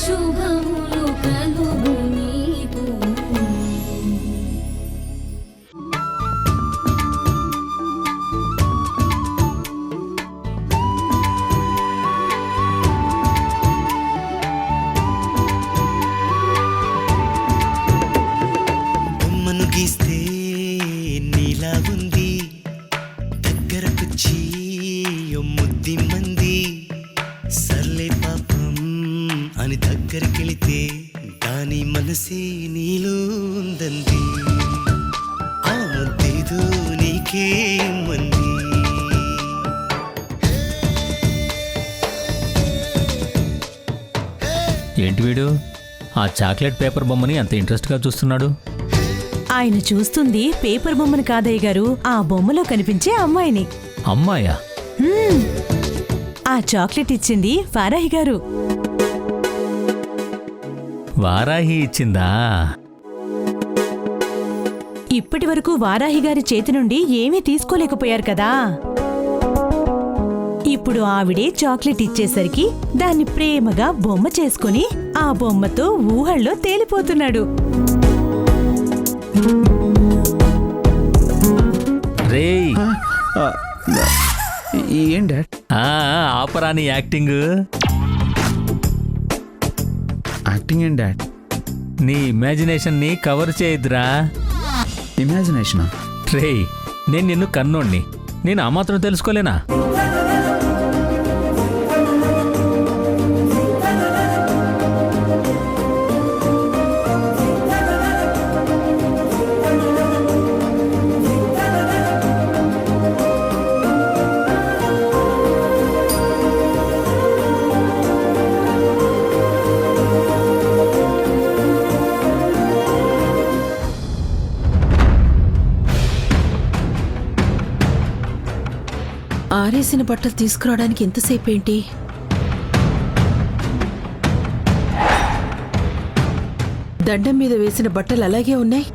శుభములు కలుగు నీకు. బొమ్మను గీస్తే నీలా ఉంది, దగ్గరకొచ్చి ముద్ది మంది, సర్లే పాపం అని దగ్గరికెళితే దాని మనసే నీలో ఉందంది, ఆ ముద్దేదో నీకే మంది. ఏంటి వీడు ఆ చాక్లెట్ పేపర్ బొమ్మని అంత ఇంట్రెస్ట్గా చూస్తున్నాడు? ఆయన చూస్తుంది పేపర్ బొమ్మను కాదయ్య గారు, ఆ బొమ్మలో కనిపించే అమ్మాయిని. అమ్మాయా? ఆ చాక్లెట్ ఇచ్చింది వారాహి గారు. వారాహి ఇచ్చిందా? ఇప్పటి వరకు వారాహి గారి చేతి నుండి ఏమీ తీసుకోలేకపోయారు కదా. ఇప్పుడు ఆవిడే చాక్లెట్ ఇచ్చేసరికి దాన్ని ప్రేమగా బొమ్మ చేసుకుని ఆ బొమ్మతో ఊహల్లో తేలిపోతున్నాడు. రేయ్, ఏం డాడ్? ఆపరాని యాక్టింగ్. యాక్టింగ్ ఏం డాడ్? నీ ఇమాజినేషన్ ని కవర్ చేయద్దురా. ఇమాజినేషనా? రేయ్, నేను నిన్ను కన్నోణ్ణి, నేను ఆ మాత్రం తెలుసుకోలేనా? ఆరేసిన బట్టలు తీసుకురావడానికి ఎంతసేపు ఏంటి? దండం మీద వేసిన బట్టలు అలాగే ఉన్నాయి.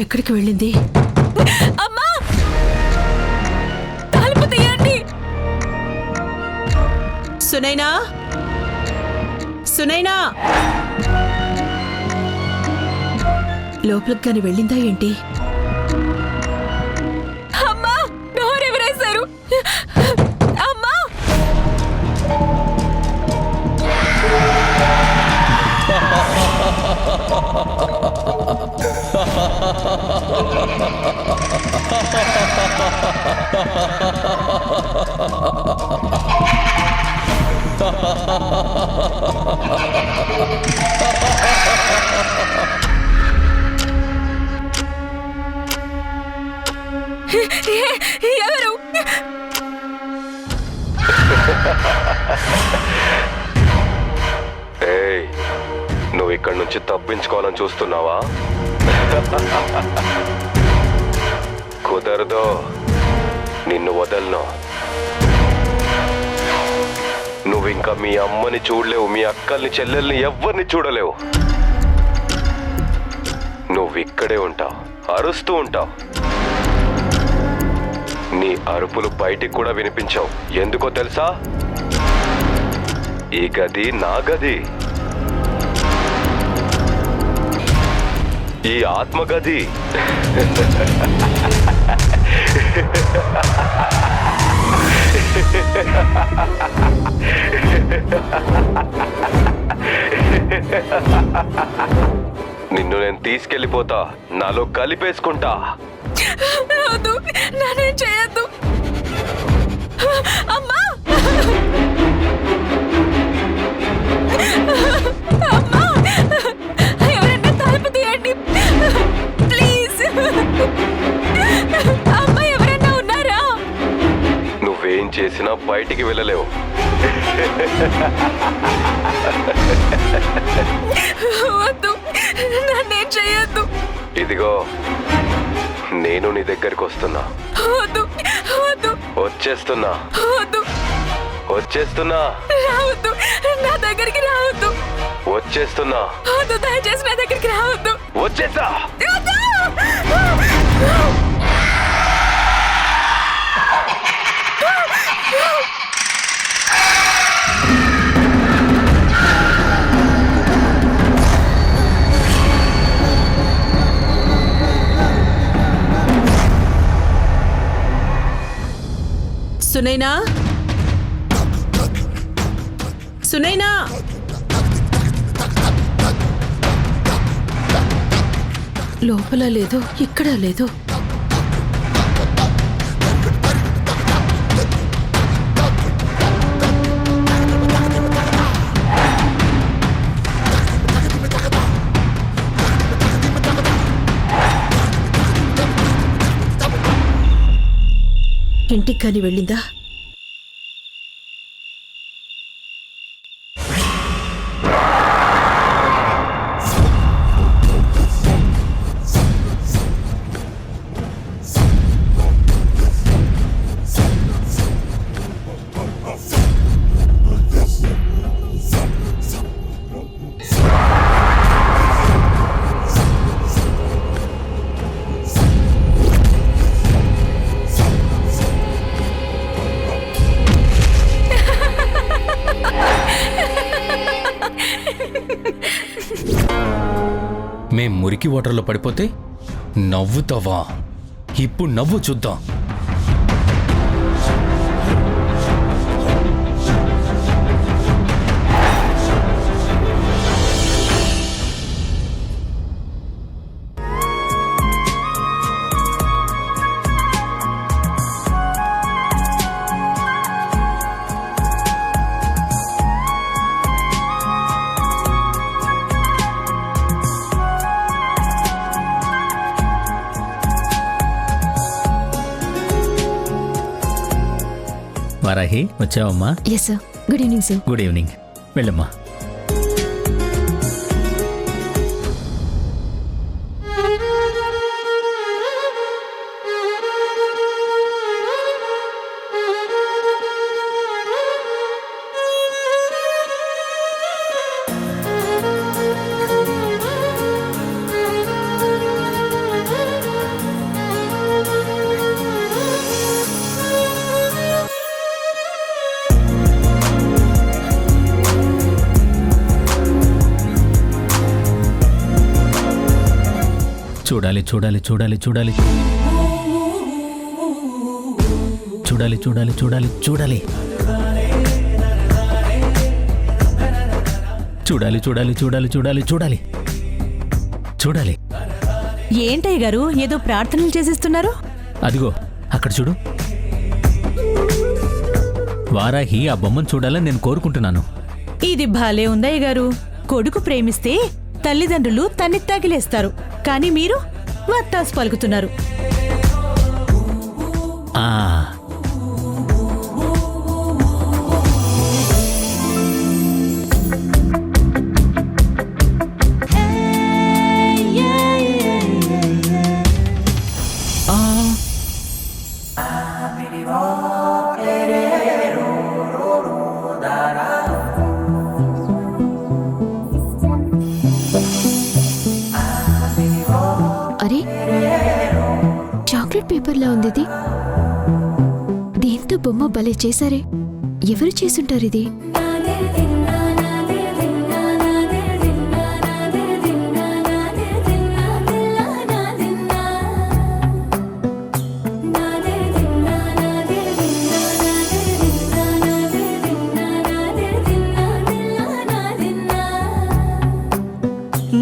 ఎక్కడికి వెళ్ళింది? అమ్మా, తలుపు తీయండి. సునైనా, సునైనా, లోపలికి గాని వెళ్ళిందా ఏంటి? అమ్మా, డోర్ ఎవరేశారు? అమ్మా, ఎవరు? ఏయ్, నువ్వు ఇక్కడి నుంచి తప్పించుకోవాలని చూస్తున్నావా? కుదరదు, నిన్ను వదలను. నువ్వు ఇంకా మీ అమ్మని చూడలేవు, మీ అక్కల్ని చెల్లెల్ని ఎవ్వరిని చూడలేవు. నువ్వు ఇక్కడే ఉంటావు, అరుస్తూ ఉంటావు. నీ అరుపులు బయటికి కూడా వినిపించావు. ఎందుకో తెలుసా? ఈ గది నా గది, ఈ ఆత్మగది. నిన్ను నేను తీసుకెళ్ళిపోతా, నాలో కలిపేసుకుంటా. నానేం చేయొద్దు. అమ్మా, అమ్మా, ఎవరైనా తలుపు తీయండి ప్లీజ్. అమ్మా, ఎవరైనా ఉన్నారా? నువ్వేం చేసినా బయటికి వెళ్ళలేవు. వద్దు, నన్నేం చేయొద్దు. ఇదిగో, నేను నీ దగ్గరికి వస్తున్నా. వద్దు, వద్దు, వచ్చేస్తున్నా, వద్దు, వచ్చేస్తున్నా, రావద్దు, నా దగ్గరికి రావద్దు. వచ్చేస్తున్నా, వద్దు, దయచేసి నా దగ్గరికి రావద్దు. వచ్చేసా. వద్దు. సునైనా, సునైనా, లోపల లేదు, ఇక్కడ లేదు. ఇంటికి కాని వెళ్ళిందా? మేం మురికి వాటర్లో పడిపోతే నవ్వుతావా? ఇప్పుడు నవ్వు చూద్దాం. వారాహి, వచ్చావమ్మా? Yes sir. Good evening sir. Good evening. వెళ్ళమ్మా. చూడాలి చూడాలి చూడాలి చూడాలి చూడాలి చూడాలి చూడాలి చూడాలి చూడాలి చూడాలి చూడాలి చూడాలి చూడాలి చూడాలి. ఏంటయ్య గారు ఏదో ప్రార్థనలు చేసిస్తున్నారు? అదిగో అక్కడ చూడు. వారాహి ఆ బొమ్మను చూడాలని నేను కోరుకుంటున్నాను. ఇది భలే ఉందయ్య గారు. కొడుకు ప్రేమిస్తే తల్లిదండ్రులు తన్ని తగిలేస్తారు, కానీ మీరు వత్తాసు పలుకుతున్నారు. ఆ అరే, చాక్లెట్ పేపర్లా ఉంది ఇది. దీంతో బొమ్మ భలే చేశారే. ఎవరు చేసుంటారు ఇది?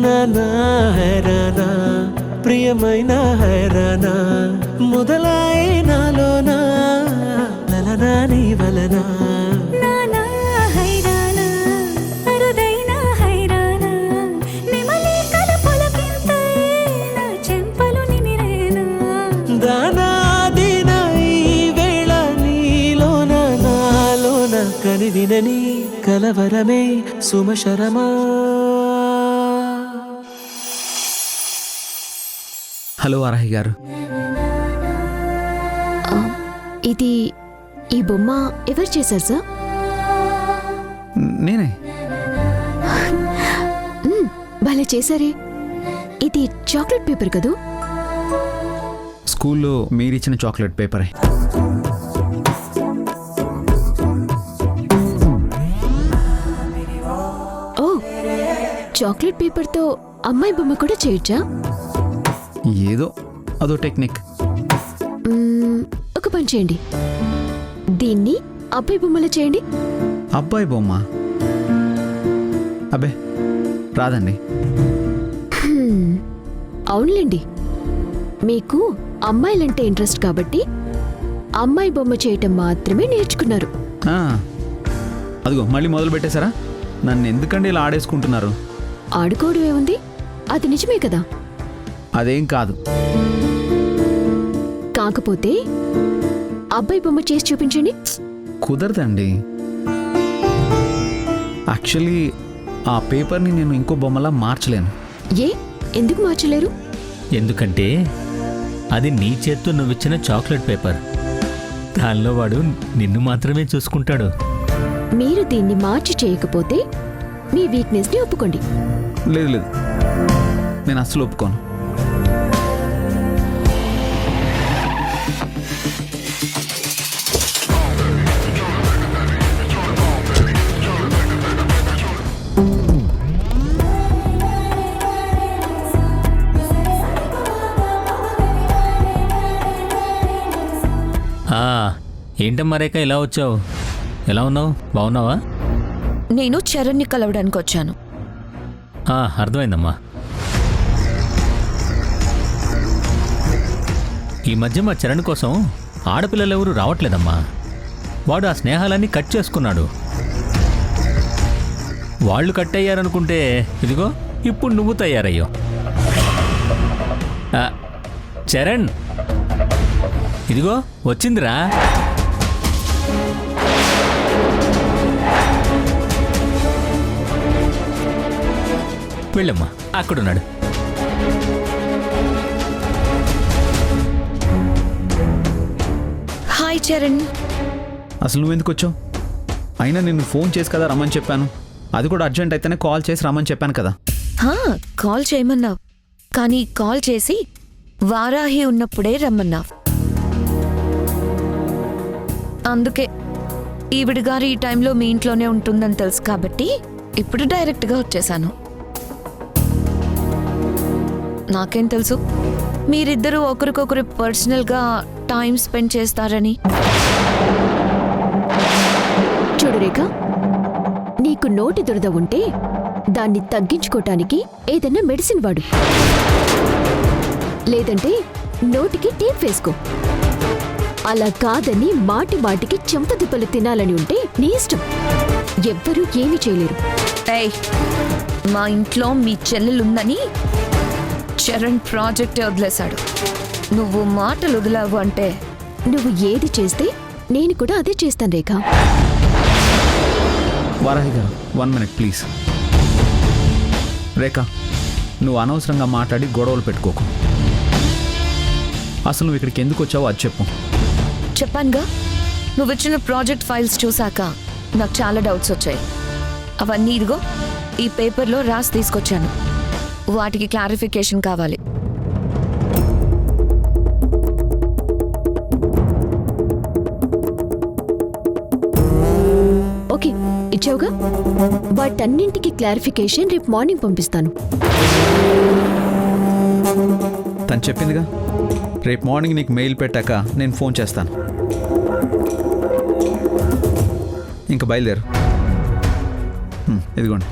నానా హైరానా ప్రియమైన హైరానా మొదలాయి నాలోనా నలనా నీ వలనా. దానాదిన ఈ వేళ నీలోన నాలోన కనివినని కలవరమే సుమశరమా. హలో వారాహి గారు. ఇది ఈ బొమ్మ ఎవరు చేశారు సార్? నేనే. భలే చేశారే. ఇది చాక్లెట్ పేపర్ కదూ? స్కూల్లో మీరిచ్చిన చాక్లెట్ పేపరే. ఓ, చాక్లెట్ పేపర్తో అమ్మాయి బొమ్మ కూడా చేయొచ్చా? ఏదో అదో టెక్నిక్. ఒక పని చేయండి, దీన్ని అబ్బాయి బొమ్మలో చేయండి. అబ్బాయి బొమ్మ అబ్బే రాదండి. అవునులేండి, మీకు అమ్మాయిలంటే ఇంట్రెస్ట్ కాబట్టి అమ్మాయి బొమ్మ చేయటం మాత్రమే నేర్చుకున్నారు. ఆ, అదిగో మళ్ళీ మొదలు పెట్టేశారా? నన్ను ఎందుకండి ఇలా ఆడేసుకుంటున్నారు? ఆడుకోవడం ఏముంది, అది నిజమే కదా. అదేం కాదు. కాకపోతే అబ్బాయి బొమ్మ చేసి చూపించండి. కుదరదండి. యాక్చువల్లీ ఆ పేపర్ని నేను ఇంకో బొమ్మలా మార్చలేను. ఏ, ఎందుకు మార్చలేరు? ఎందుకంటే అది నీ చేత్తో నువ్విచ్చిన చాక్లెట్ పేపర్. దానిలో వాడు నిన్ను మాత్రమే చూసుకుంటాడు. మీరు దీన్ని మార్చి చేయకపోతే మీ వీక్నెస్ని ఒప్పుకోండి. లేదు లేదు, నేను అస్సలు ఒప్పుకోను. ఏంటమ్మా రేఖ ఇలా వచ్చావు? ఎలా ఉన్నావు? బాగున్నావా? నేను చరణ్ని కలవడానికి వచ్చాను. అర్థమైందమ్మా. ఈ మధ్య మా చరణ్ కోసం ఆడపిల్లలు ఎవరు రావట్లేదమ్మా. వాడు ఆ స్నేహాలన్నీ కట్ చేసుకున్నాడు. వాళ్ళు కట్ అయ్యారనుకుంటే ఇదిగో ఇప్పుడు నువ్వు తయారయ్యో. చరణ్ ఇదిగో వచ్చిందిరా. వెళ్ళమ్మా, అక్కడున్నాడు. హాయ్ చరణ్. అసలు నువ్వెందుకు వచ్చావు? అయినా నిన్ను ఫోన్ చేసి కదా రమ్మని చెప్పాను. అది కూడా అర్జెంట్ అయితేనే కాల్ చేసి రమ్మని చెప్పాను కదా. కాల్ చేయమన్నావు, కానీ కాల్ చేసి వారాహి ఉన్నప్పుడే రమ్మన్నావు. అందుకే ఈవిడ గారు ఈ టైంలో మీ ఇంట్లోనే ఉంటుందని తెలుసు కాబట్టి ఇప్పుడు డైరెక్ట్గా వచ్చేసాను. నాకేం తెలుసు మీరిద్దరూ ఒకరికొకరు పర్సనల్గా టైం స్పెండ్ చేస్తారని. చూడు రేఖ, నీకు నోటి దురద ఉంటే దాన్ని తగ్గించుకోవటానికి ఏదైనా మెడిసిన్ వాడు, లేదంటే నోటికి టేప్ వేసుకో. అలా కాదని మాటి మాటికి చెంపదిప్పలు తినాలని ఉంటే నీ ఇష్టం. ఎవ్వరూ ఏమీ చేయలేరు. ఏయ్, మా ఇంట్లో మీ చెల్లెలుందని చరణ్ ప్రాజెక్టే వదిలేశాడు. నువ్వు మాటలు వదిలావు అంటే నువ్వు ఏది చేస్తే నేను కూడా అదే చేస్తాను రేఖ. వారాహి గారు 1 minute ప్లీజ్. రేఖ, నువ్వు అనవసరంగా మాట్లాడి గొడవలు పెట్టుకోకు. అసలు నువ్వు ఇక్కడికి ఎందుకు వచ్చావో అది చెప్పు. చెప్పానుగా, నువ్వు ఇచ్చిన ప్రాజెక్ట్ ఫైల్స్ చూశాక నాకు చాలా డౌట్స్ వచ్చాయి. అవన్నీ ఇదిగో ఈ పేపర్లో రాసి తీసుకొచ్చాను. వాటికి క్లారిఫికేషన్ కావాలి. ఓకే, ఇచ్చావుగా. వాటన్నింటికి క్లారిఫికేషన్ రేపు మార్నింగ్ పంపిస్తాను. తను చెప్పిందిగా, రేపు మార్నింగ్ నీకు మెయిల్ పెట్టాక నేను ఫోన్ చేస్తాను. ఇంకా బయలుదేరు. ఇదిగోండి.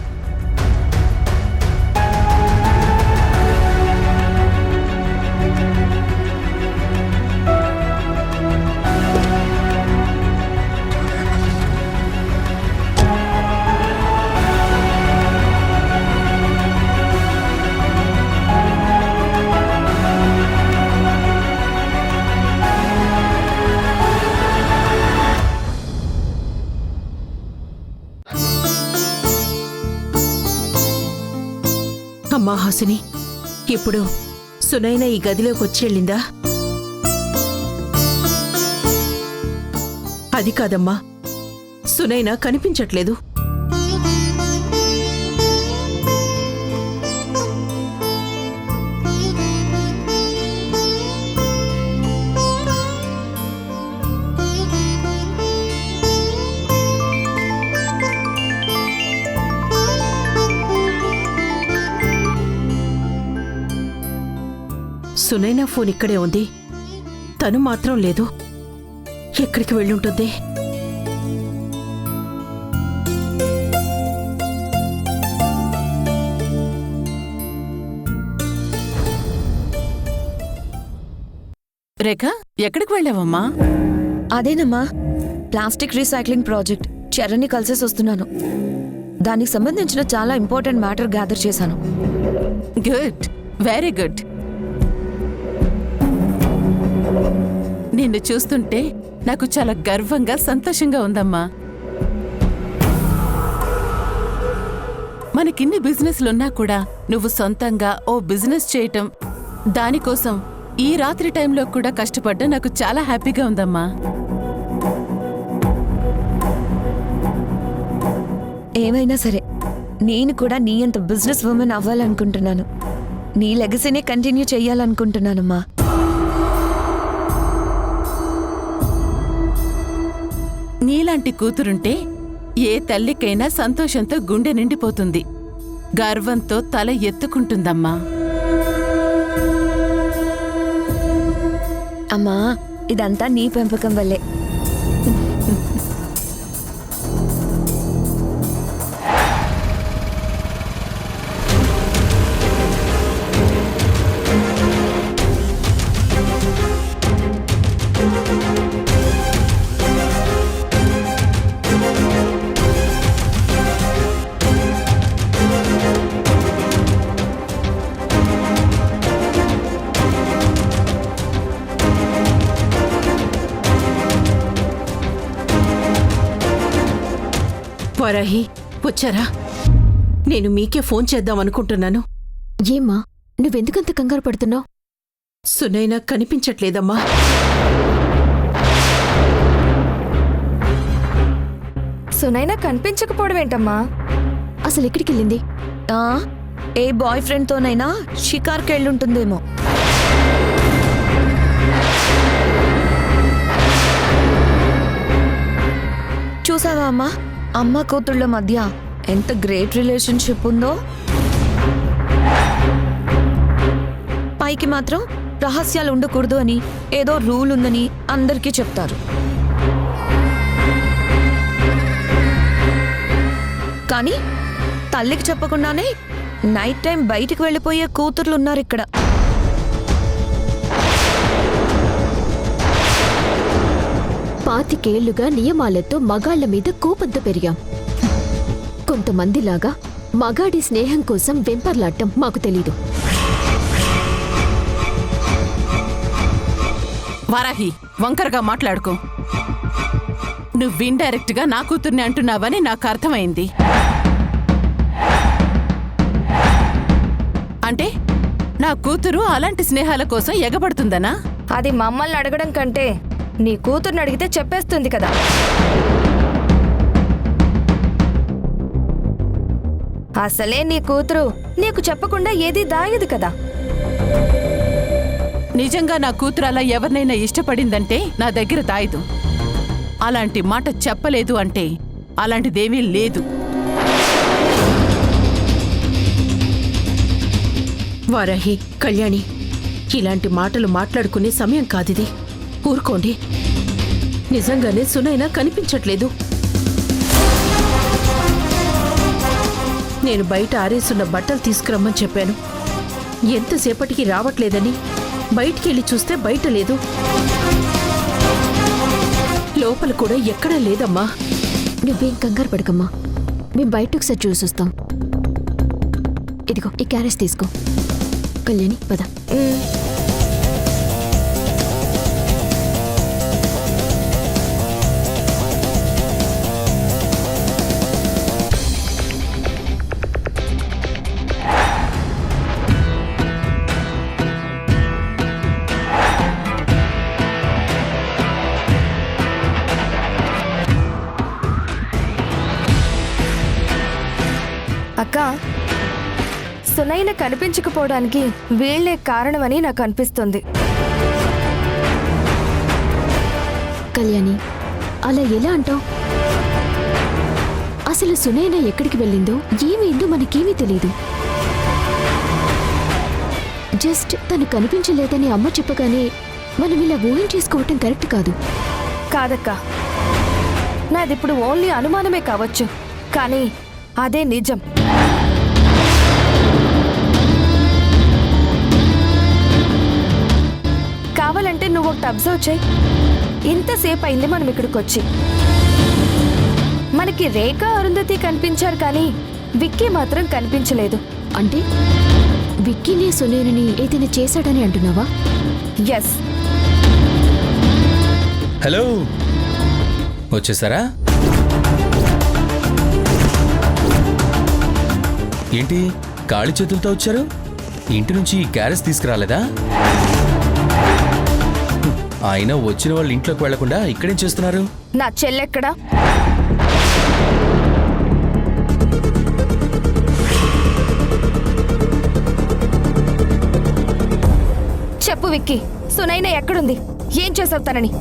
అమ్మా హాసిని, ఇప్పుడు సునైన ఈ గదిలోకి వచ్చి వెళ్ళిందా? అది కాదమ్మా, సునైన కనిపించట్లేదు. సునైనా ఫోన్ ఇక్కడే ఉంది, తను మాత్రం లేదు. ఎక్కడికి వెళ్ళుంటుంది? రేఖ, ఎక్కడికి వెళ్ళావమ్మా? అదేనమ్మా, ప్లాస్టిక్ రీసైక్లింగ్ ప్రాజెక్ట్ చరణ్ని కలిసేసి వస్తున్నాను. దానికి సంబంధించిన చాలా ఇంపార్టెంట్ మ్యాటర్ గ్యాదర్ చేశాను. Good, very good. నిన్ను చూస్తుంటే నాకు చాలా గర్వంగా సంతోషంగా ఉందమ్మా. మనకిన్ని బిజినెస్లున్నా కూడా నువ్వు సొంతంగా ఓ బిజినెస్ చేయటం, దానికోసం ఈ రాత్రి టైంలో కూడా కష్టపడ్డా నాకు చాలా హ్యాపీగా ఉందమ్మా. ఏమైనా సరే నేను కూడా నీ అంత బిజినెస్ ఉమెన్ అవ్వాలనుకుంటున్నాను. నీ లెగసీనే కంటిన్యూ చెయ్యాలనుకుంటున్నానమ్మా. నీలాంటి కూతురుంటే ఏ తల్లికైనా సంతోషంతో గుండె నిండిపోతుంది, గర్వంతో తల ఎత్తుకుంటుందమ్మా. అమ్మా, ఇదంతా నీ పెంపకం వల్లే. వరాహి, వచ్చారా? నేను మీకే ఫోన్ చేద్దాం అనుకుంటున్నాను. ఏమ్మా, నువ్వెందుకంత కంగారు పడుతున్నావు? సునైనా కనిపించట్లేదమ్మా. సునైనా కనిపించకపోవడం ఏంటమ్మా? అసలు ఎక్కడికెళ్ళింది? ఏ బాయ్ ఫ్రెండ్తోనైనా షికార్కి వెళ్ళుంటుందేమో. చూసావా అమ్మా, అమ్మ కూతుళ్ళ మధ్య ఎంత గ్రేట్ రిలేషన్షిప్ ఉందో. పైకి మాత్రం రహస్యాలు ఉండకూడదు అని ఏదో రూల్ ఉందని అందరికీ చెప్తారు. కానీ తల్లికి చెప్పకుండానే నైట్ టైం బయటికి వెళ్ళిపోయే కూతుర్లు ఉన్నారు ఇక్కడ. పాతికేళ్లుగా నియమాలతో మగాళ్ల మీద కోపంతో పెరిగాం. కొంతమందిలాగా మగాడి స్నేహం కోసం వెంపర్లాడటం మాకు తెలీదు. వారాహి, వంకరగా మాట్లాడుకో. నువ్వు ఇండైరెక్ట్ గా నా కూతుర్ని అంటున్నావని నాకు అర్థమైంది. అంటే నా కూతురు అలాంటి స్నేహాల కోసం ఎగబడుతుందనా? అది మమ్మల్ని అడగడం కంటే నీ కూతుర్ని అడిగితే చెప్పేస్తుంది కదా. అసలే నీ కూతురు నీకు చెప్పకుండా ఏది దాయదు కదా. నిజంగా నా కూతురు అలా ఎవరినైనా ఇష్టపడిందంటే నా దగ్గర దాయదు. అలాంటి మాట చెప్పలేదు అంటే అలాంటిదేమీ లేదు. వారాహి, కళ్యాణి, ఇలాంటి మాటలు మాట్లాడుకునే సమయం కాదిది. ఊరుకోండి. నిజంగానే సునైనా కనిపించట్లేదు. నేను బయట ఆరేసున్న బట్టలు తీసుకురమ్మని చెప్పాను. ఎంతసేపటికి రావట్లేదని బయటికి వెళ్ళి చూస్తే బయట లేదు. లోపల కూడా ఎక్కడా లేదమ్మా. నువ్వేం కంగారు పడకమ్మా, మేం బయట ఒకసారి చూసొస్తాం. ఇదిగో ఈ క్యారెట్ తీసుకో. కళ్యాణి, పద. అక్క, సునైన కనిపించకపోవడానికి వీళ్లే కారణమని నాకు అనిపిస్తుంది. కళ్యాణి, అలా ఎలా అంటావు? అసలు సునైన ఎక్కడికి వెళ్ళిందో ఏమైందో మనకేమీ తెలీదు. జస్ట్ తను కనిపించలేదని అమ్మ చెప్పగానే మనం ఇలా ఊహించేసుకోవటం కరెక్ట్ కాదు. కాదక్కా, నాదిప్పుడు ఓన్లీ అనుమానమే కావచ్చు, కానీ అదే నిజం. కావాలంటే నువ్వు ఒకటి అబ్జర్వ్ చేయి. ఇంతసేపు అయింది మనం ఇక్కడికి వచ్చి. మనకి రేఖ, అరుంధతి కనిపించారు, కానీ విక్కీ మాత్రం కనిపించలేదు. అంటే విక్కీని సునీల్ని ఏదైనా చేశాడని అంటున్నావా? ఎస్. హలో, వచ్చేసారా? ఏంటి ఖాళీ చేతులతో వచ్చారు? ఇంటి నుంచి క్యారెస్ తీసుకురాలేదా? అయినా వచ్చిన వాళ్ళు ఇంట్లోకి వెళ్లకుండా ఇక్కడేం చేస్తున్నారు? నా చెల్లెక్కడా? చెప్పు విక్కీ, సునైన ఎక్కడుంది? ఏం చేసావు తనని?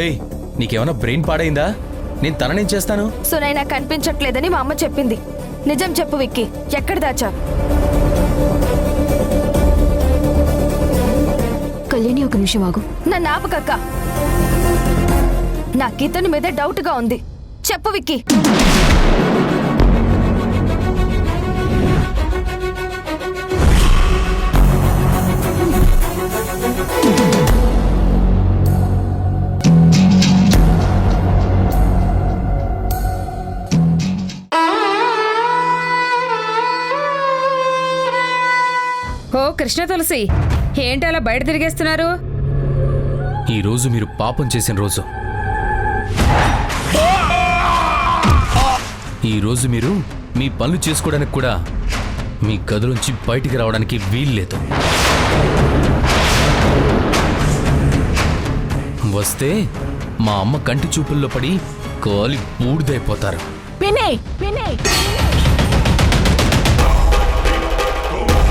ఏయ్, నీకేమైనా బ్రెయిన్ పాడైందా? నేను తననేం చేస్తాను? సునైన కనిపించట్లేదని మా అమ్మ చెప్పింది. నిజం చెప్పు విక్కీ, ఎక్కడ దాచా? కళ్యాణి, ఒక నిమిషం ఆగు. నన్ను ఆపకక్క. నాకు ఇతని మీద డౌట్గా ఉంది. చెప్పు విక్కీ. ఓ కృష్ణ తులసి, ఏంటి అలా బయట తిరిగేస్తున్నారు? ఈ రోజు మీరు పాపం చేసిన రోజు. ఈ రోజు మీరు మీ పనులు చేసుకోవడానికి కూడా మీ గదిలోంచి బయటికి రావడానికి వీల్లేదు. వస్తే మా అమ్మ కంటి చూపుల్లో పడి కాలి బూడిదైపోతారు. వినయ్, వినయ్.